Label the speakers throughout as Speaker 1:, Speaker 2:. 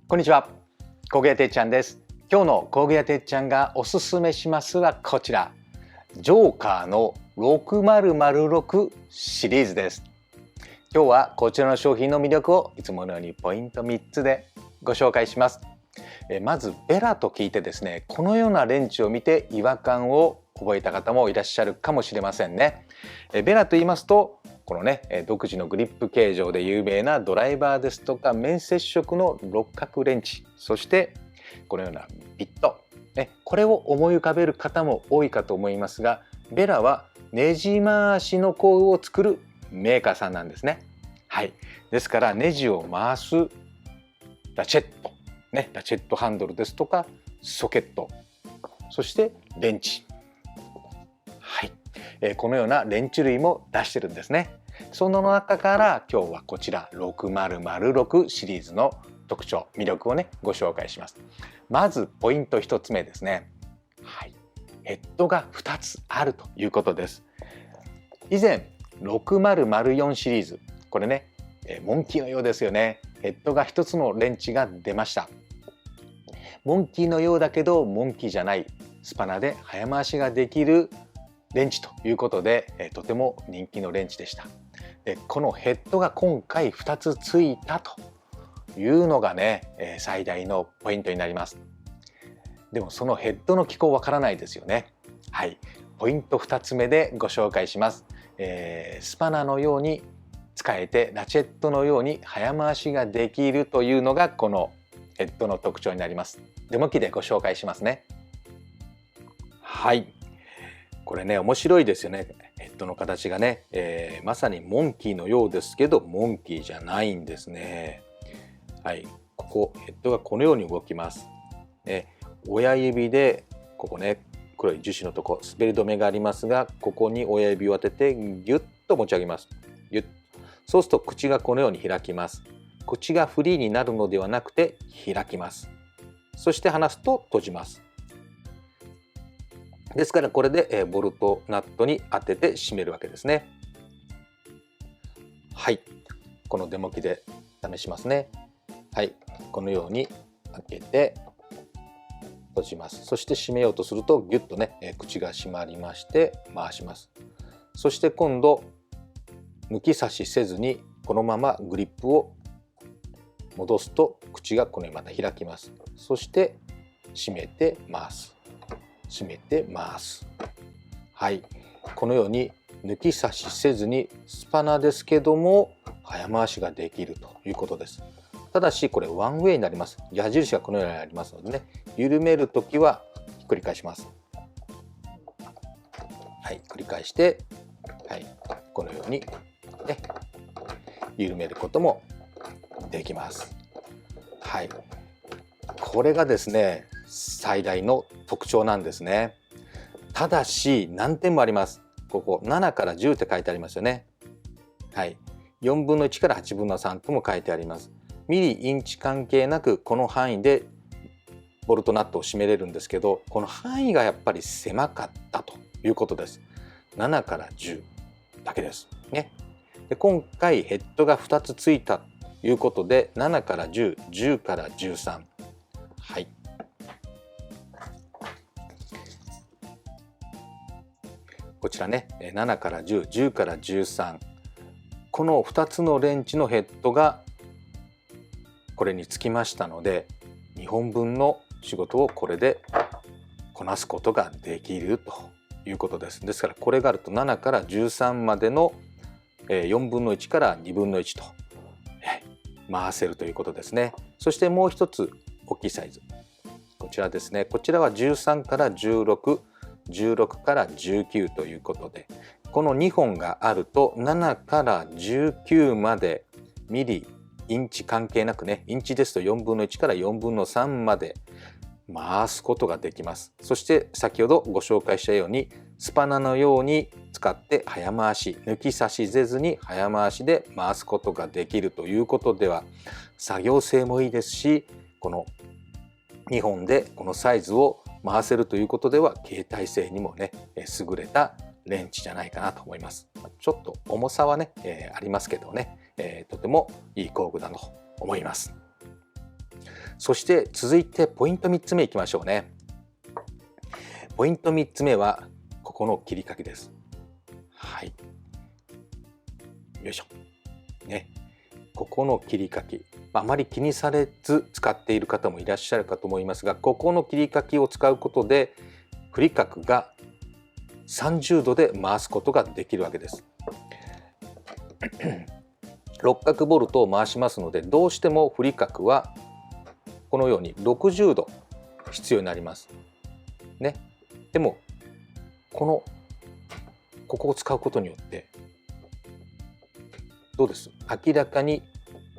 Speaker 1: こんにちは、工具屋てっちゃんです。今日の工具屋てっちゃんがおすすめしますはこちら、ジョーカーの6006シリーズです。今日はこちらの商品の魅力をいつものようにポイント3つでご紹介します。まずベラと聞いてですね、このようなレンチを見て違和感を覚えた方もいらっしゃるかもしれませんね。ベラと言いますとこのね、独自のグリップ形状で有名なドライバーですとか面接触の六角レンチ、そしてこのようなビット、これを思い浮かべる方も多いかと思いますが、ベラはネジ回しの工具を作るメーカーさんなんですね。はい、ですからネジを回すラチェット、ラチェットハンドルですとかソケット、そしてレンチ、このようなレンチ類も出してるんですね。その中から今日はこちら6006シリーズの特徴、魅力をご紹介します。まずポイント1つ目ですね。ヘッドが2つあるということです。以前6004シリーズ、これね、モンキーのようですよね。ヘッドが1つのレンチが出ました。モンキーのようだけどモンキーじゃない、スパナで早回しができるレンチということで、とても人気のレンチでした。でこのヘッドが今回2つついたというのがね、最大のポイントになります。でもそのヘッドの機構わからないですよね。ポイント2つ目でご紹介します。スパナのように使えてラチェットのように早回しができるというのがこのヘッドの特徴になります。デモ機でご紹介しますね。これね、面白いですよね。ヘッドの形がね、まさにモンキーのようですけどモンキーじゃないんですね。ここヘッドがこのように動きます。親指でここね、黒い樹脂のとこ滑り止めがありますが、ここに親指を当ててギュッと持ち上げます。ギュッ、そうすると口がこのように開きます。口がフリーになるのではなくて開きます。そして離すと閉じます。ですからこれでボルトナットに当てて締めるわけですね。このデモ機で試しますね。このように開けて閉じます。そして締めようとするとギュッとね、口が閉まりまして回します。そして今度抜き差しせずにこのままグリップを戻すと口がこのようにまた開きます。そして締めて回す。締めて回す。このように抜き差しせずにスパナですけども早回しができるということです。ただしこれワンウェイになります。矢印がこのようにありますのでね、緩めるときはひっくり返します。繰り返して、このように緩めることもできます。これがですね、最大の特徴なんですね。ただし難点もあります。ここ7から10って書いてありますよね。4分の1から8分の3とも書いてあります。ミリインチ関係なくこの範囲でボルトナットを締めれるんですけど、この範囲がやっぱり狭かったということです。7から10だけですね。で今回ヘッドが2つついたということで7から10、10から13。こちらね、7から10、10から13、この2つのレンチのヘッドがこれにつきましたので、2本分の仕事をこれでこなすことができるということです。ですからこれがあると7から13までの4分の1から2分の1と回せるということですね。そしてもう一つ大きいサイズ、こちらですね。こちらは13から16、16から19ということで、この2本があると7から19までミリインチ関係なくね、インチですと4分の1から4分の3まで回すことができます。そして先ほどご紹介したようにスパナのように使って早回し、抜き差しせずに早回しで回すことができるということでは、作業性もいいですし、この2本でこのサイズを回せるということでは携帯性にもね優れたレンチじゃないかなと思います。ちょっと重さはね、ありますけどね、とてもいい工具だと思います。そして続いてポイント3つ目いきましょうね。ポイント3つ目はここの切り欠きです。はい。よいしょ。ね。ここの切り欠き。あまり気にされず使っている方もいらっしゃるかと思いますが、ここの切り欠きを使うことで振り角が30度で回すことができるわけです。六角ボルトを回しますので、どうしても振り角はこのように60度必要になりますね。でもここを使うことによってどうです？明らかに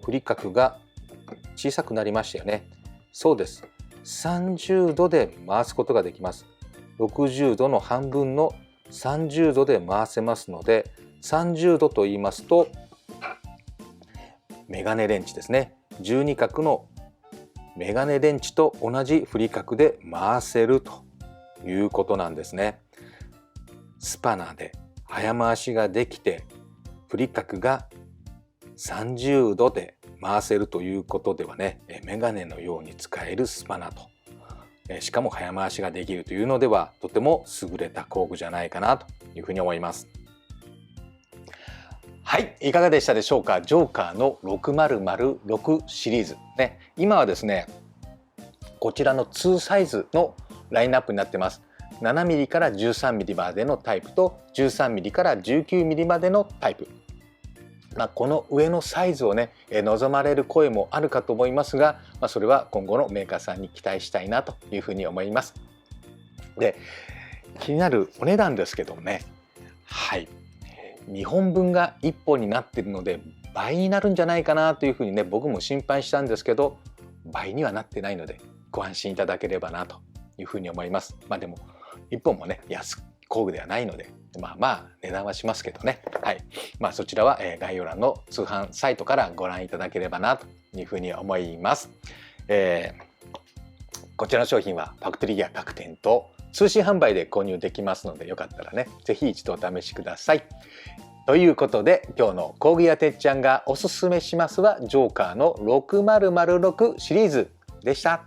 Speaker 1: 振り角が小さくなりましたよね。そうです。30度で回すことができます。60度の半分の30度で回せますので、30度と言いますとメガネレンチですね。12角のメガネレンチと同じ振り角で回せるということなんですね。スパナで早回しができて振り角が30度で回せるということではね、メガネのように使えるスパナと、しかも早回しができるというのではとても優れた工具じゃないかなというふうに思います。はい、いかがでしたでしょうか。ジョーカーの6006シリーズね、今はですねこちらの2サイズのラインナップになってます。7mm から 13mm までのタイプと 13mm から 19mm までのタイプ、この上のサイズをね望まれる声もあるかと思いますが、それは今後のメーカーさんに期待したいなというふうに思います。で、気になるお値段ですけどもね、はい、2本分が1本になっているので倍になるんじゃないかなというふうにね僕も心配したんですけど、倍にはなってないのでご安心いただければなというふうに思います。でも1本もね安い工具ではないので値段はしますけどね、はい、そちらは概要欄の通販サイトからご覧いただければなというふうに思います。こちらの商品はファクトリーギア各店と通信販売で購入できますので、よかったらねぜひ一度お試しください。ということで今日の工具屋てっちゃんがおすすめしますはジョーカーの6006シリーズでした。